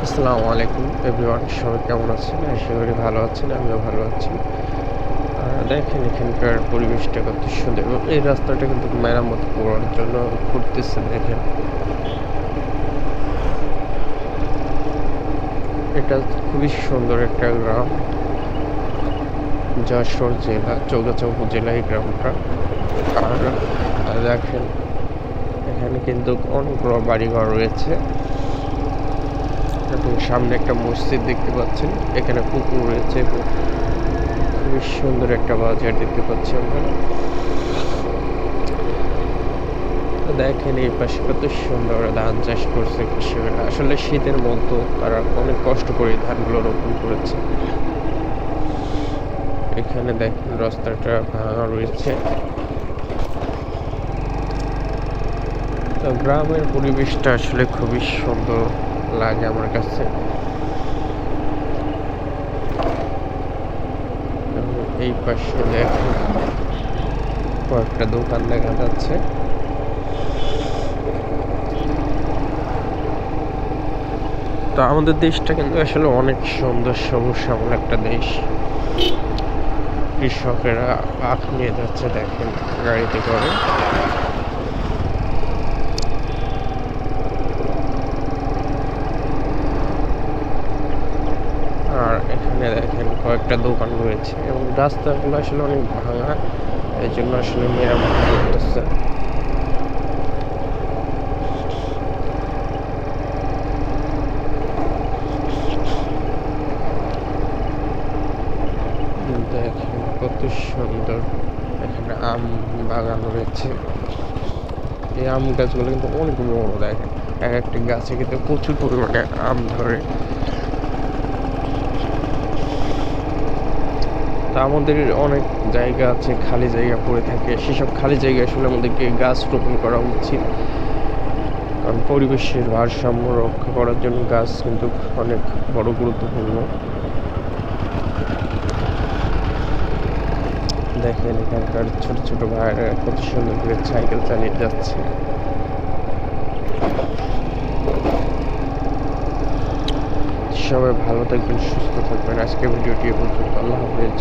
আসসালামু আলাইকুম এভরিওয়ান, সবাই কেমন আছেন? আশা করি ভালো আছেন, আমিও ভালো আছি। দেখেন এখানকার পরিবেশটা কত সুন্দর এবং এই রাস্তাটা কিন্তু মেরামত করার জন্য করতেছে। দেখেন এটা খুবই সুন্দর একটা গ্রাম, যশোর জেলা চৌগাছা উপজেলা এই গ্রামটা। আর দেখেন এখানে কিন্তু অনেকগুলো বাড়িঘর রয়েছে এবং সামনে একটা মসজিদ দেখতে পাচ্ছেন, এখানে পুকুর রয়েছে এবং খুবই সুন্দর একটা বাজার দেখতে পাচ্ছি আমরা। দেখেন এই পাশে কত সুন্দর ধান চাষ করছে কৃষকেরা। আসলে শীতের মধ্যে তারা অনেক কষ্ট করে ধানগুলো রোপণ করেছে। এখানে দেখেন রাস্তাটা ভাঙা রয়েছে। তো গ্রামের পরিবেশটা আসলে খুবই সুন্দর লাগে আমার কাছে। এই পাশে দেখেন কয়েকটা দোকান দেখা যাচ্ছে। তো আমাদের দেশটা কিন্তু আসলে অনেক সুন্দর সবুজ শ্যামল একটা দেশ। কৃষকেরা আখ নিয়ে যাচ্ছে দেখেন গাড়িতে করে। আর এখানে দেখেন কয়েকটা দোকান রয়েছে এবং রাস্তাগুলো আসলে অনেক ভাঙা, এই জন্য আসলে মেরামত করতেছে। দেখেন কত সুন্দর, এখানে আম বাগান রয়েছে। এই আম গাছগুলো কিন্তু অনেক বড়, দেখেন এক একটা গাছে কিন্তু প্রচুর পরিমাণে আম ধরে। তা আমাদের অনেক জায়গা আছে, খালি জায়গা পড়ে থাকে, সেসব খালি জায়গায় আসলে আমাদেরকে গাছ রোপণ করা উচিত। কারণ পরিবেশের ভারসাম্য রক্ষা করার জন্য গাছ কিন্তু অনেক বড় গুরুত্বপূর্ণ। দেখেন এখানকার ছোট ছোট ভাইয়েরা কত সুন্দর করে সাইকেল চালিয়ে যাচ্ছে। সবাই ভালো থাকবেন, সুস্থ থাকবেন। আজকে ভিডিওটি এ পর্যন্ত। আল্লাহ হাফেজ।